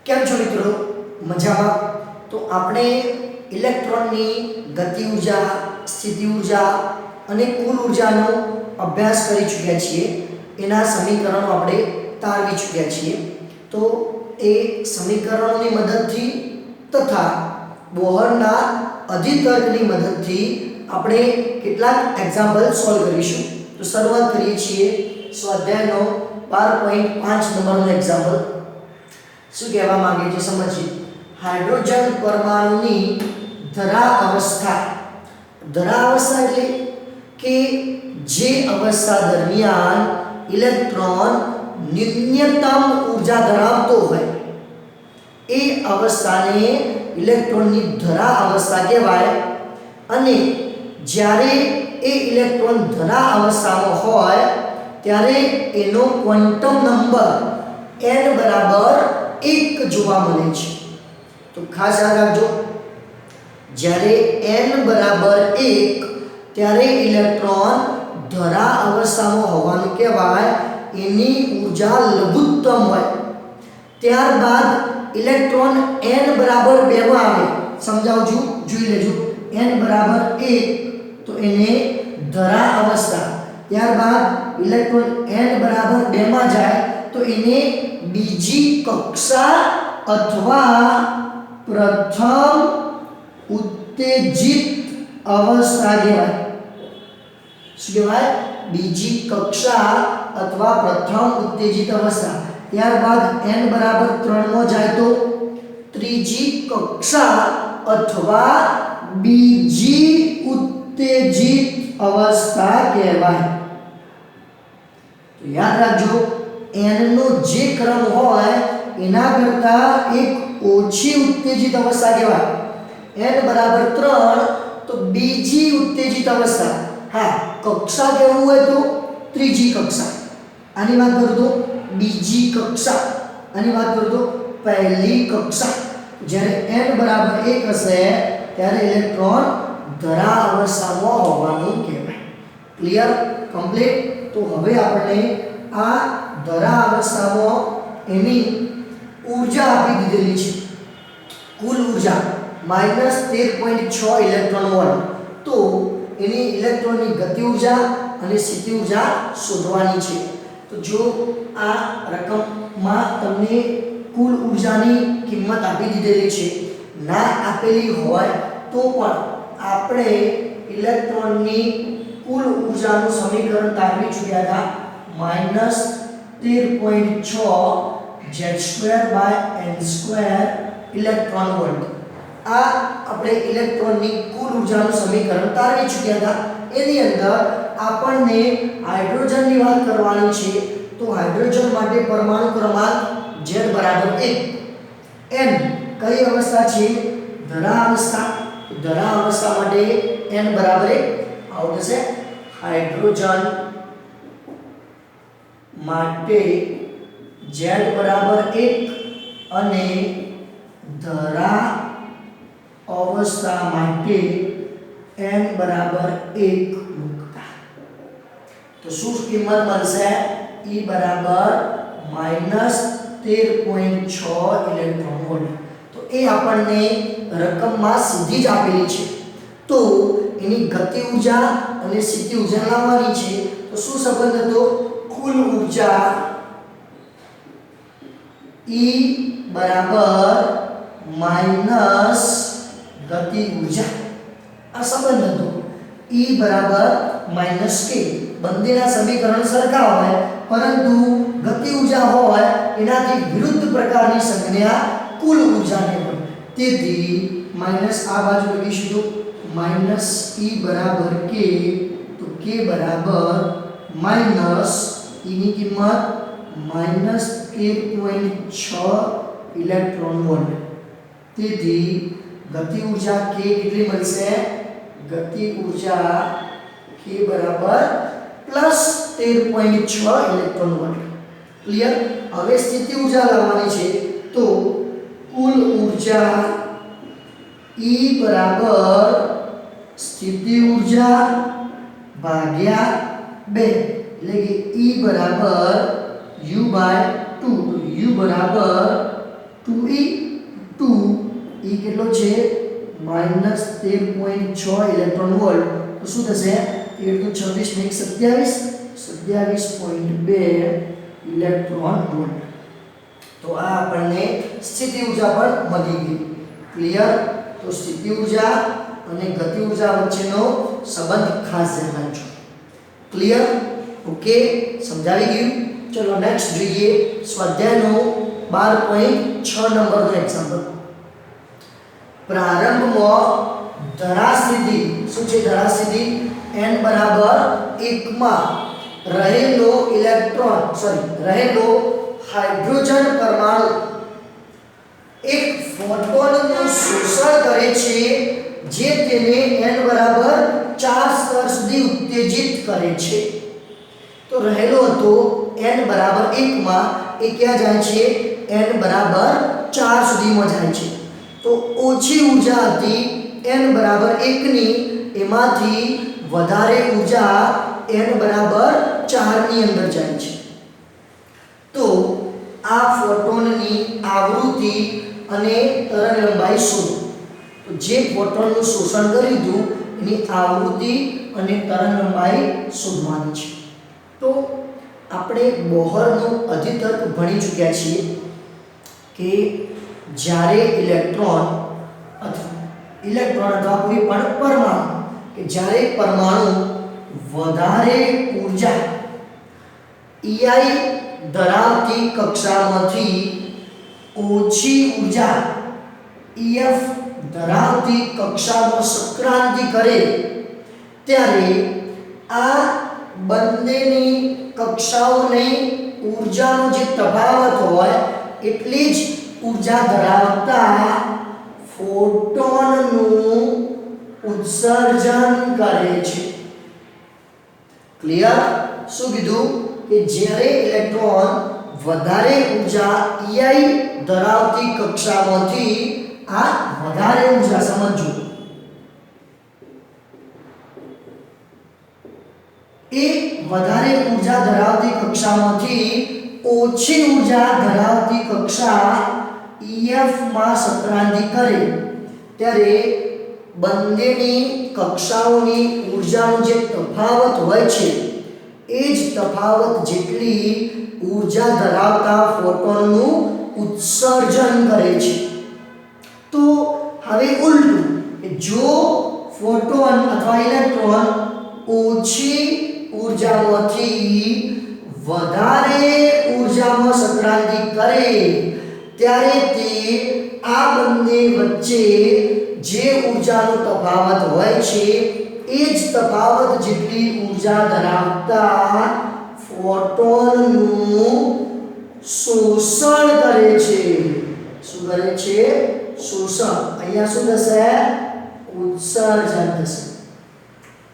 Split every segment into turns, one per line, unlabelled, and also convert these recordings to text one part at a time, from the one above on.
કેમ છો મિત્રો? મજામાં? તો આપણે ઇલેક્ટ્રોનની ગતિ ઉર્જા, સ્થિતિ ઉર્જા અને કુલ ઉર્જાનો અભ્યાસ કરી ચૂક્યા છીએ. એના સમીકરણો આપણે તારવી ચૂક્યા છીએ. તો એ સમીકરણોની મદદથી તથા બોહરના અધિતર્કની મદદથી આપણે કેટલાક એક્ઝામ્પલ સોલ્વ કરીશું. તો શરૂઆત કરીએ છીએ સ્વાધ્યાયનો 12.5 નંબરનો એક્ઝામ્પલ. શું કહેવા માંગે છે સમજીએ. હાઇડ્રોજન પરમાણુની ધરા અવસ્થા. ધરા અવસ્થા એટલે કે જે અવસ્થા દરમિયાન ઇલેક્ટ્રોન ન્યૂનતમ ઉર્જા ધરાવતો હોય એ અવસ્થાને ઇલેક્ટ્રોનની ધરા અવસ્થા કહેવાય. અને જ્યારે એ ઇલેક્ટ્રોન ધરા અવસ્થામાં હોય ત્યારે એનો ક્વોન્ટમ નંબર n બરાબર 1 જોવા મળે છે. તો ખાસ યાદ રાખજો, જ્યારે n બરાબર 1 ત્યારે ઇલેક્ટ્રોન ધરા અવસ્થામાં હોવાનું કહેવાય. એની ઉર્જા લઘુત્તમ હોય. ત્યારબાદ ઇલેક્ટ્રોન n બરાબર 2 માં આવે. સમજાવજો, જોઈ લેજો. n બરાબર 1 તો એને ધરા અવસ્થા. ત્યારબાદ ઇલેક્ટ્રોન n બરાબર 2 માં જાય તો એને બીજી કક્ષા અથવા પ્રથમ ઉત્તેજિત અવસ્થા કહેવાય. શું કહેવાય? બીજી કક્ષા અથવા પ્રથમ ઉત્તેજિત અવસ્થા. ત્યારબાદ n બરાબર 3 માં જાય તો ત્રીજી કક્ષા અથવા બીજી ઉત્તેજિત અવસ્થા કહેવાય. તો યાદ રાખજો, n નો જે ક્રમ હોય એના કરતા એક ઓછી ઉત્તેજિત અવસ્થા કહેવાય. n બરાબર 3 તો બીજી ઉત્તેજિત અવસ્થા. હા, કક્ષા કહેવું હોય તો ત્રીજી કક્ષા. આની વાત કરું તો બીજી કક્ષા. આની વાત કરું તો પહેલી કક્ષા. જ્યારે n બરાબર 1 હશે ત્યારે ઇલેક્ટ્રોન ધરા અવસ્થામાં હોવાનું કહેવાય. ક્લિયર? કમ્પ્લીટ? તો હવે આપણે આ ધરા અવસ્થામાં એની ઉર્જા આપી દીધેલી છે. કુલ ઉર્જા -13.6 ઇલેક્ટ્રોન વોલ્ટ. તો એની ઇલેક્ટ્રોનની ગતિ ઉર્જા અને સ્થિતિ ઉર્જા શોધવાની છે. તો જો આ રકમમાં તમને કુલ ઉર્જાની કિંમત આપી દીધેલી છે, ના આપેલી હોય તો પણ આપણે ઇલેક્ટ્રોનની કુલ ઉર્જાનું સમીકરણ તારવી ચૂક્યા હતા. -13.6 Z2/n2 ઇલેક્ટ્રોન વોલ્ટ. આ આપણે ઇલેક્ટ્રોનની કુલ ઉર્જાનું સમીકરણ તારવી ચૂક્યા હતા. એની અંદર આપણને હાઇડ્રોજનની વાત કરવાની છે. તો હાઇડ્રોજન માટે પરમાણુ ક્રમાંક Z બરાબર 1. n કઈ અવસ્થા છે? ધરા અવસ્થા. ધરા અવસ્થા માટે n બરાબર 1 આવું થશે. હાઇડ્રોજન માટે Z બરાબર 1 અને ધરા અવસ્થા માટે n બરાબર 1 મૂકતા તો શું કિંમત મળશે? E બરાબર -13.6 ઇલેક્ટ્રોન વોલ્ટ. તો એ આપણને રકમમાં સીધી જ આપેલી છે. તો એની ગતિ ઉર્જા અને સ્થિતિ ઉર્જા લાવવાની છે. તો શું સંબંધ હતો? કુલ ઉર્જા E બરાબર માઈનસ ગતિ ઉર્જા. આ સંબંધ હતો. E બરાબર -k. બંનેના સમીકરણ સરખા હોય પરંતુ ગતિ ઉર્જા હોય એનાથી વિરુદ્ધ પ્રકારની સંજ્ઞા કુલ ઉર્જાને હોય. તેથી માઈનસ આ બાજુ લખીશું તો -E બરાબર k. તો k બરાબર માઈનસ E ની કિંમત -13.6 ઇલેક્ટ્રોન વોલ્ટ. તેથી ગતિ ઉર્જા k કેટલી મળશે? ગતિ ઉર્જા k બરાબર +13.6 ઇલેક્ટ્રોન વોલ્ટ. ક્લિયર? હવે સ્થિતિ ઉર્જા લાવવાની છે. તો કુલ ઉર્જા E બરાબર સ્થિતિ ઉર્જા ભાગ્યા 2 એટલે કે E બરાબર U/2. U બરાબર 2e2 e કેટલો છે -13.6 ઇલેક્ટ્રોન વોલ્ટ તો શું થશે 13 26 ને 27 ઇલેક્ટ્રોન વોલ્ટ તો આ આપણને સ્થિતિ ઊર્જા પણ મળી ગઈ ક્લિયર તો સ્થિતિ ઊર્જા અને ગતિ ઊર્જા વચ્ચેનો સંબંધ ખાસ ધ્યાન રાખજો ક્લિયર ઓકે સમજાવી ગયું ચલો નેક્સ્ટ જોઈએ સ્વાધ્યાયનો 12.6 નંબરનો એક્ઝામ્પલ પ્રારંભમાં ધરાસ્થિતિ શું છે ધરાસ્થિતિ n બરાબર 1 માં રહેલો હાઇડ્રોજન પરમાણુ એક ફોટોનનું શોષણ કરે છે જે તેને n બરાબર 4 સ્તર સુધી ઉત્તેજિત કરે છે તો રહેલો હતો n બરાબર 1 માં એ ક્યાં જાય છે n બરાબર 4 સુધીમાં જાય છે તો ઓછી ઊર્જા હતી n બરાબર 1 ની એમાંથી વધારે ઊર્જા n બરાબર 4 ની અંદર જાય છે તો આ ફોટોનની આવૃત્તિ અને તરંગલંબાઈ શોધો તો જે ફોટોનનું શોષણ કર્યું હતું એની આવૃત્તિ અને તરંગલંબાઈ શોધવાની છે તો આપણે બોહરનો અધિતર્ક ભણી ચૂક્યા છીએ કે જ્યારે ઇલેક્ટ્રોન અથવા કોઈ પણ પરમાણુ કે જ્યારે પરમાણુ વધારે ઊર્જા EI ધરાવતી કક્ષામાંથી ઓછી ઊર્જા EF ધરાવતી કક્ષામાં સંક્રાંતિ કરે ત્યારે આ બંનેની કક્ષાઓને ઊર્જાનો જે તફાવત હોય એટલી જ ઊર્જા ધરાવતા ફોટોનનું ઉત્સર્જન કરે છે ક્લિયર શું કીધું કે જ્યારે ઇલેક્ટ્રોન વધારે ઊર્જા EI ધરાવતી કક્ષામાંથી આ વધારે ઊર્જા સમજો એ વધારે ઊર્જા ધરાવતી કક્ષામાંથી ઓછી ઊર્જા ધરાવતી કક્ષા EF માં સંક્રાંતિ કરે ત્યારે બંનેની કક્ષાઓની ઊર્જાનો જે તફાવત હોય છે એ જ તફાવત જેટલી ઊર્જા ધરાવતા ફોટોનનું ઉત્સર્જન કરે છે તો હવે ઉલટું કે જો ફોટોન અથવા ઇલેક્ટ્રોન ઓછી ઊર્જામાંથી વધારે ઊર્જામાં સંક્રાંતિ કરે ત્યારે તે આ બંને વચ્ચે જે ઊર્જાનો તફાવત હોય છે એ જ તફાવત જેટલી ઊર્જા ધરાવતા ફોટોનનું શોષણ કરે છે શું કરે છે શોષણ અહીંયા શું થશે ઉત્સર્જન થશે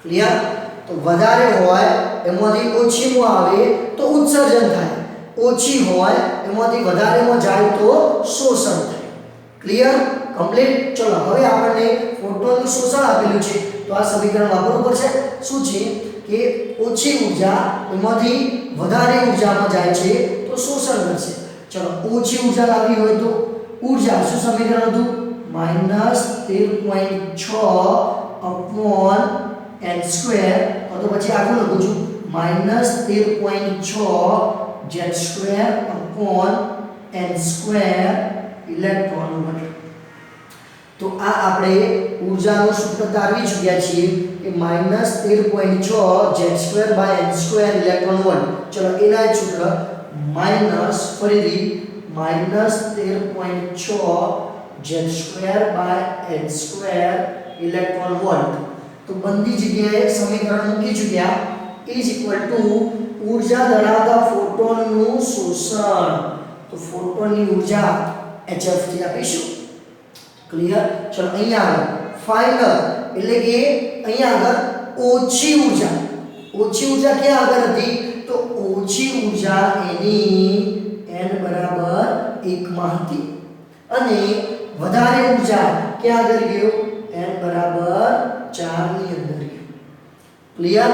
ક્લિયર તો વધારે હોય એમાંથી ઓછીમાં આવે તો ઉત્સર્જન થાય ઓછી હોય એમાંથી વધારેમાં જાય તો શોષણ થાય ક્લિયર કમ્પ્લીટ ચલો હવે આપણને ફોટોનનું શોષણ આપેલું છે તો આ સમીકરણ વાપરવું પડશે શું છે કે ઓછી ઊર્જા એમાંથી વધારે ઊર્જામાં જાય છે તો શોષણ કરશે ચલો ઓછી ઊર્જા લાવી હોય તો ઊર્જા શું સમીકરણ હતું -13.6 અપોન n સ્ક્વેર તો પછી આગળ લખું છું -13.6 z square upon n square electron volt તો આ આપણે ઊર્જાનું સૂત્ર તારવી ચૂક્યા છીએ કે -13.6 z² n² ઇલેક્ટ્રોન વોલ્ટ ચલો એના જ સૂત્ર માઈનસ ફરીથી -13.6 z² n² ઇલેક્ટ્રોન વોલ્ટ તો બધી જગ્યાએ સમીકરણ મૂકી ચૂક્યા ઇઝ ઇક્વલ ટુ ઊર્જા ધરાવતા ફોટોનનું શોષણ તો ફોટોનની ઊર્જા hf થી આપીશું ક્લિયર ચલો અહીંયા આગળ ફાઇનલ એટલે કે અહીંયા આગળ ઓછી ઊર્જા ક્યાં આગળ હતી તો ઓછી ઊર્જા એની n બરાબર 1 માં હતી અને વધારે ઊર્જા ક્યાં આગળ ગયો n બરાબર 4 ની અંદર ગયો ક્લિયર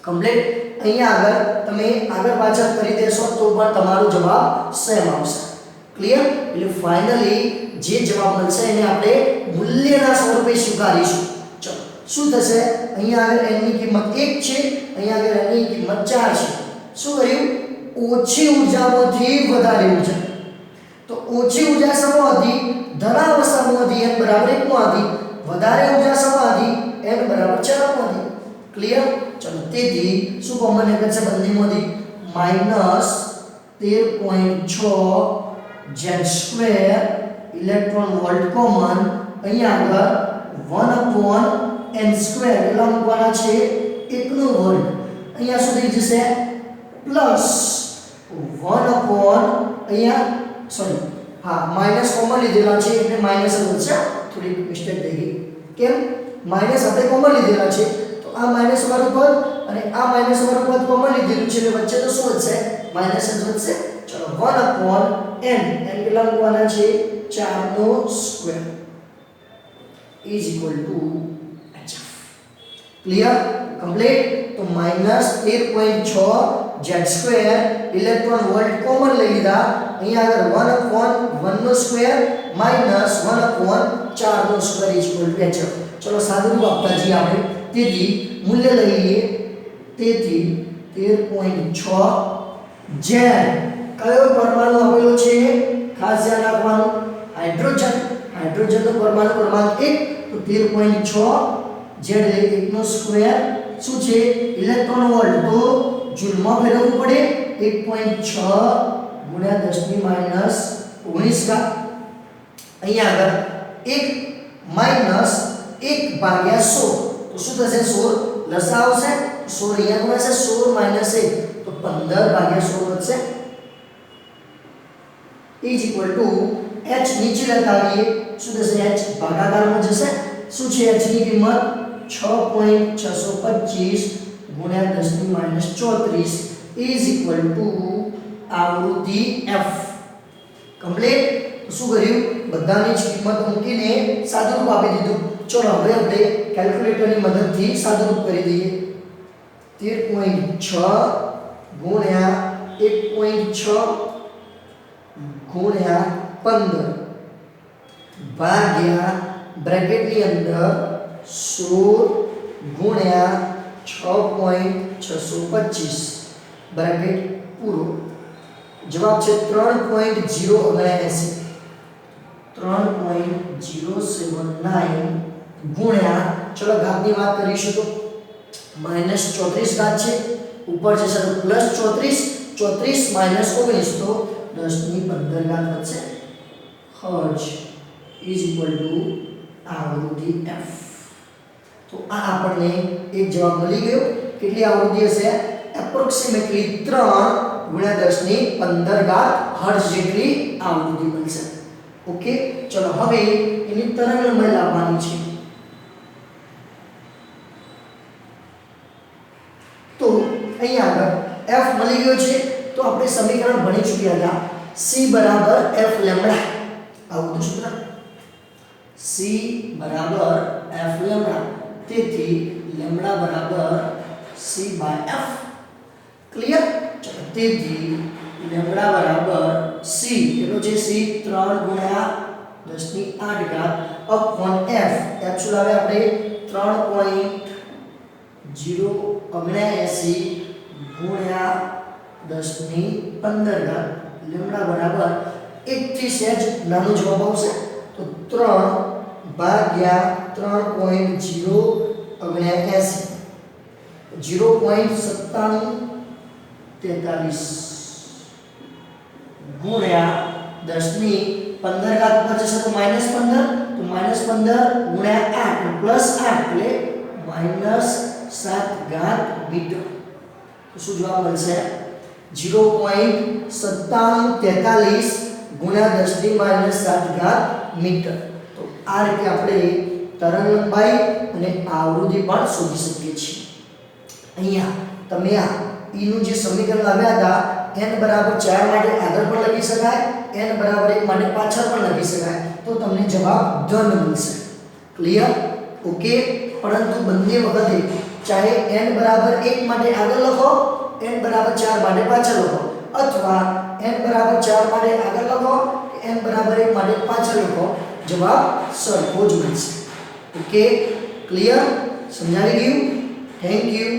કમ્પ્લીટ અહીંયા આગળ તમે આગળ પાછળ કરી દેશો તો પણ તમારો જવાબ સેમ આવશે ક્લિયર? એટલે ફાઇનલી જે જવાબ મળશે એને આપણે મૂલ્યના સ્વરૂપે સ્વીકારીશું. ચલો શું થશે? અહીંયા આગળ n ની કિંમત 1 છે, અહીંયા આગળ n ની કિંમત 4 છે. શું કર્યું? ઓછી ઊર્જામાંથી વધારે ઊર્જા. તો ઓછી ઊર્જા સમૂહથી ધરાવ સમૂહથી n બરાબર 1 માંથી વધારે ઊર્જા સમૂહથી n બરાબર 4 માંથી. ક્લિયર? ચલો તેથી શું કોમન નીકળશે બંનેમાંથી? -13.6 z² ઇલેક્ટ્રોન વોલ્ટ કોમન. અહીંયા આગળ 1/n² એટલા મૂકવાના છે 1 નો વર્ગ. અહીંયા સુધી જશે પ્લસ 1 અહીંયા સોરી હા માઈનસ કોમન લીધેલા છે એટલે માઈનસ જ વધશે. થોડી મિસ્ટેક થઈ ગઈ. કેમ? માઈનસ આપણે કોમન લીધેલા છે તો આ માઈનસ વાળું પદ અને આ માઈનસ વાળું પદ કોમન લીધેલું છે એટલે વચ્ચે તો શું વધશે? માઈનસ જ વધશે. ચલો 1/n કેટલા મૂકવાના છે? 4 નો square is equal to hf. Clear? Complete. તો -13.6 z² ઇલેક્ટ્રોન વોલ્ટ કોમન લઈ લીધા. અહીંયા આગળ 1/1 નો સ્ક્વેર માઈનસ 1/4 નો square is equal to hf. ચલો સાદું રૂપ આપતા જઈએ આપણે. તેથી મૂલ્ય લઈ લઈએ. તેથી 13.6 z કયો પરમાણુ આપેલો છે? ખાસ ધ્યાન રાખવાનું હાઇડ્રોજન. હાઇડ્રોજનનો પરમાણુ ક્રમાંક 1 તો 13.6 z એટલે 1 નો સ્ક્વેર શું છે? ઇલેક્ટ્રોન વોલ્ટ તો જૂલમાં ફેરવવું પડે 1.6 ગુણ્યા 10⁻⁻19 ઘાત. અહીંયા આગળ 1 માઈનસ 1 ભાગ્યા 16 તો શું થશે? 16 લસાઅ આવશે. 16 અહીંયા ગુણાશે 16 માઈનસ 1 તો 15 ભાગ્યા 16 વધશે ઇઝ ઇક્વલ ટુ h નીચે લેતા આવીએ. શું થશે? h ભાગાકારમાં જશે. શું છે h ની કિંમત? 6.625 ગુણ્યા 10⁻34 ઇઝ ઇક્વલ ટુ આવૃત્તિ f. કમ્પ્લીટ. શું કર્યું? બધાની જ કિંમત મૂકીને સાદુરૂપ આપી દીધું. ચલો હવે આપણે કેલ્ક્યુલેટરની મદદથી સાદુરૂપ કરી દઈએ. 13.6 ગુણ્યા 1.6 ગુણ્યા 15 ભાગ્યા બ્રેકેટની અંદર 16 ગુણ્યા 6.625 બ્રેકેટ પૂરો. જવાબ છે 3.079 3.079 ગુણ્યા ચલો ઘાતની વાત કરીશું તો -34 ઘાત છે. ઉપર જશે તો +34 34 -19 તો 10⁻15 ઘાત વધશે. હર્ટ્ઝ ઇઝ ઇક્વલ ટુ આવૃત્તિ f. તો આ આપણને એક જવાબ મળી ગયો. કેટલી આવૃત્તિ હશે? એપ્રોક્સિમેટલી 3 × 10⁻15 હર્ટ્ઝ જેટલી આવૃત્તિ મળશે. ઓકે. ચલો હવે એની તરંગલંબાઈ લાવવાની છે. તો અહીંયા આગળ f મળી ગયો છે તો આપણે સમીકરણ ભણી ચૂક્યા હતા. c બરાબર f લેમ્બડા. આવું તો સૂત્ર c બરાબર f લેમ્બડા. તેથી લેમ્બડા બરાબર c બાય f. ક્લિયર? ચલો તેથી લેમ્બડા બરાબર c કેટલો છે? c 3 ગુણ્યા 10⁸ ઘાત અપોન f. f શું લાવે આપણે? 3.079 ગુણ્યા 10⁻15 ઘાત. લેમ્બડા બરાબર 1 થી સહેજ નાનો જવાબ આવશે તો 3 ભાગ્યા 3.079 0.9743 ગુણ્યા 10⁻15 ઘાત ઉપર જશે તો -15 તો -15 ગુણ્યા 8 પ્લસ 8 એટલે -7 ઘાત મીટર. તો શું જવાબ મળશે? 0.9743 ગુણ્યા 10⁻7 ઘાત મીટર. તો આ રીતે આપણે તરંગલંબાઈ અને આવૃત્તિ પણ શોધી શકીએ છીએ. અહીંયા તમે આ e નું જે સમીકરણ લાવ્યા હતા n બરાબર 4 માટે આગળ પણ લખી શકાય, n બરાબર 1 માટે પાછળ પણ લખી શકાય તો તમને જવાબ ધન મળશે. ક્લિયર? ઓકે. પરંતુ બંને વખતે ચાહે n બરાબર 1 માટે આગળ લખો n બરાબર 4 માટે પાછળ લખો અથવા n બરાબર 4 માટે આગળ લખો કે n બરાબર 1 માટે પાછળ લખો, જવાબ સરખો જ મળશે. Okay, clear? સમજાવી ગયું? Thank you.